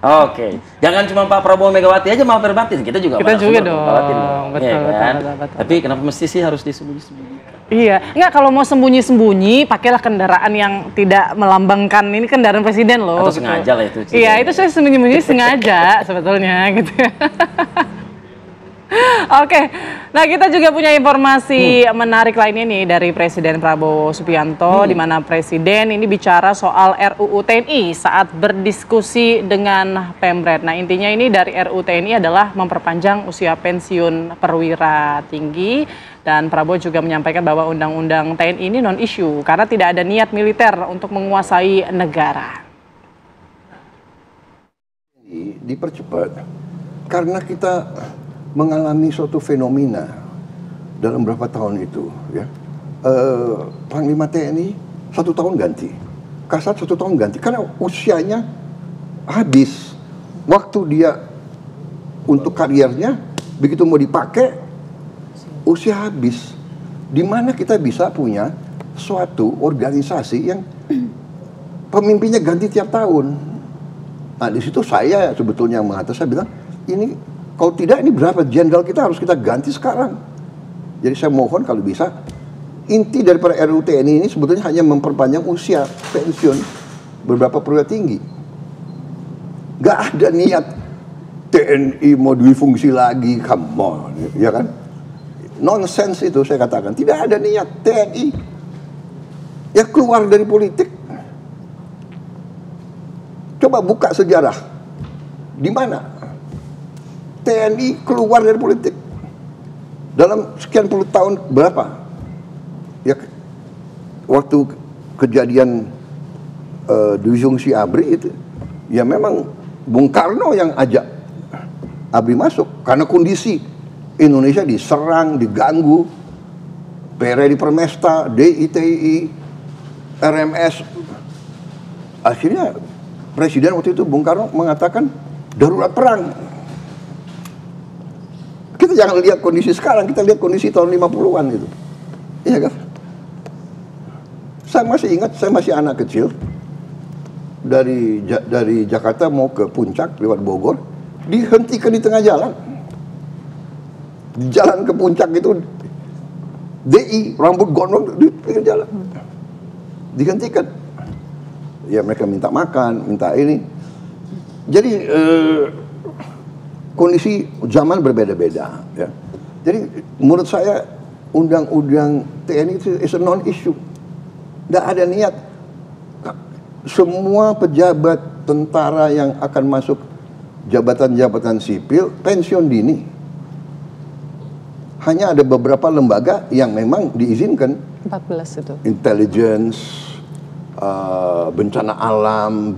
Oke, jangan cuma Pak Prabowo Megawati aja maafir batin, kita juga dong. Betul, ya, kan? betul. Tapi kenapa mesti sih harus disembunyi-sembunyikan? Iya, enggak, kalau mau sembunyi-sembunyi, pakailah kendaraan yang tidak melambangkan ini kendaraan presiden loh. Atau gitu. sengaja lah itu. Iya, itu saya sembunyi-sembunyi sengaja sebetulnya gitu. Oke, nah kita juga punya informasi menarik lainnya nih dari Presiden Prabowo Subianto, di mana Presiden ini bicara soal RUU TNI saat berdiskusi dengan Pemret. Nah intinya ini dari RUU TNI adalah memperpanjang usia pensiun perwira tinggi, dan Prabowo juga menyampaikan bahwa undang-undang TNI ini non-issue karena tidak ada niat militer untuk menguasai negara. Dipercepat karena kita mengalami suatu fenomena dalam beberapa tahun itu, ya. Panglima TNI 1 tahun ganti, Kasat 1 tahun ganti, karena usianya habis. Waktu dia untuk kariernya, begitu mau dipakai, usia habis. Di mana kita bisa punya suatu organisasi yang pemimpinnya ganti tiap tahun. Nah, di situ saya sebetulnya mengatakan, saya bilang, ini kalau tidak, ini berapa jenderal kita harus kita ganti sekarang. Jadi saya mohon kalau bisa, inti daripada RUU TNI ini sebetulnya hanya memperpanjang usia pensiun beberapa perwira tinggi. Gak ada niat TNI mau difungsi lagi, come on, ya kan? Nonsense itu saya katakan, tidak ada niat TNI ya keluar dari politik. Coba buka sejarah, di mana TNI keluar dari politik dalam sekian puluh tahun, berapa ya, waktu kejadian Dwi Fungsi ABRI itu ya memang Bung Karno yang ajak ABRI masuk karena kondisi Indonesia diserang, diganggu, PRI di Permesta, DITI, RMS. Akhirnya Presiden waktu itu Bung Karno mengatakan darurat perang. Kita jangan lihat kondisi sekarang, kita lihat kondisi tahun 50-an gitu. Iya kan? Saya masih ingat, saya masih anak kecil. Dari Jakarta mau ke Puncak lewat Bogor, dihentikan di tengah jalan. Jalan ke Puncak itu DI, rambut gondrong di pinggir jalan. Dihentikan. Ya mereka minta makan, minta ini. Jadi kondisi zaman berbeda-beda, ya. Jadi menurut saya undang-undang TNI itu is a non-issue. Tidak ada niat. Semua pejabat tentara yang akan masuk jabatan-jabatan sipil pensiun dini. Hanya ada beberapa lembaga yang memang diizinkan. 14 itu. Intelligence, bencana alam,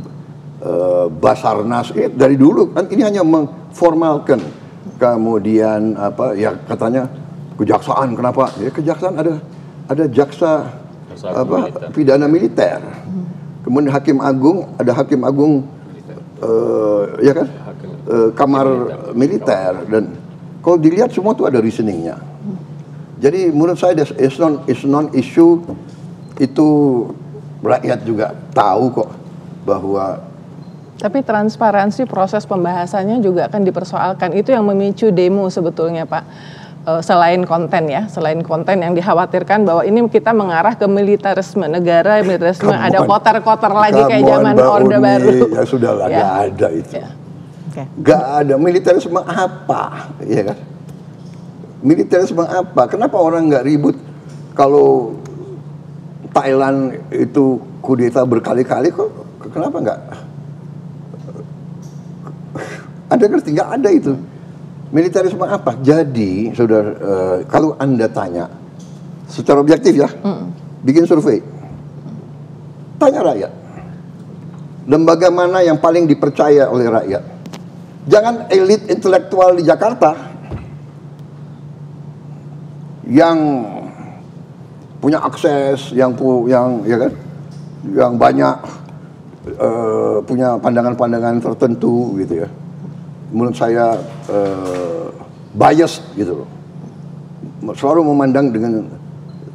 Basarnas, dari dulu kan ini hanya mengformalkan. Kemudian apa ya katanya kejaksaan, kenapa ya kejaksaan ada jaksa apa pidana militer, kemudian hakim agung, ada hakim agung ya kan kamar militer, dan kalau dilihat semua tuh ada reasoningnya. Jadi menurut saya is non issue, itu rakyat juga tahu kok bahwa. Tapi transparansi proses pembahasannya juga akan dipersoalkan. Itu yang memicu demo sebetulnya Pak. Selain konten ya, selain konten yang dikhawatirkan bahwa ini kita mengarah ke militarisme negara, militarisme ada kotor-kotor lagi kayak zaman Orde Baru. Ya sudahlah, ya. Gak ada itu. Ya. Okay. Gak ada militarisme apa, ya kan? Militarisme apa? Kenapa orang nggak ribut kalau Thailand itu kudeta berkali-kali kok? Kenapa nggak? Anda ngerti, nggak ada itu. Militarisme apa? Jadi, saudara, kalau Anda tanya secara objektif ya, bikin survei, tanya rakyat, lembaga mana yang paling dipercaya oleh rakyat? Jangan elit intelektual di Jakarta yang punya akses, yang ya kan, yang banyak punya pandangan-pandangan tertentu gitu ya. Menurut saya bias gitu loh, selalu memandang dengan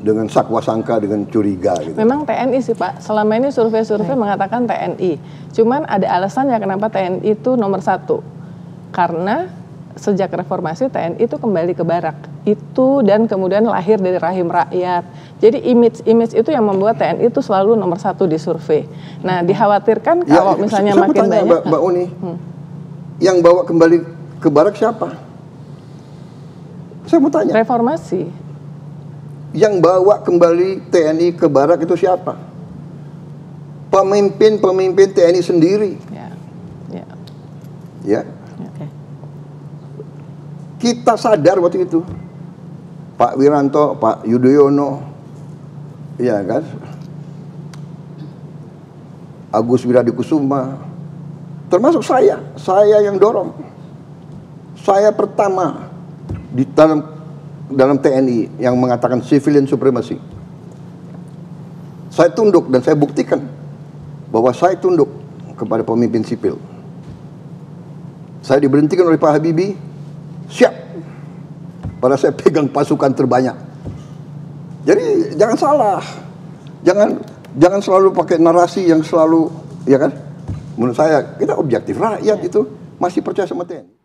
dengan sakwa sangka, dengan curiga gitu. Memang TNI sih Pak, selama ini survei-survei mengatakan TNI. Cuman ada alasannya kenapa TNI itu nomor 1. Karena sejak reformasi TNI itu kembali ke barak. Itu dan kemudian lahir dari rahim rakyat. Jadi image itu yang membuat TNI itu selalu nomor 1 di survei. Nah dikhawatirkan kalau misalnya saya makin bertanya, banyak. Mbak Uni, yang bawa kembali ke barak siapa? Saya mau tanya. Reformasi. Yang bawa kembali TNI ke barak itu siapa? Pemimpin TNI sendiri. Ya. Ya. Kita sadar waktu itu, Pak Wiranto, Pak Yudhoyono, ya kan, Agus Wiradikusuma, termasuk saya yang dorong. Saya pertama di dalam TNI yang mengatakan civilian supremacy. Saya tunduk dan saya buktikan bahwa saya tunduk kepada pemimpin sipil. Saya diberhentikan oleh Pak Habibie, siap. Pada saya pegang pasukan terbanyak. Jadi jangan salah. Jangan selalu pakai narasi yang selalu, ya kan? Menurut saya kita objektif, rakyat itu masih percaya sama TNI.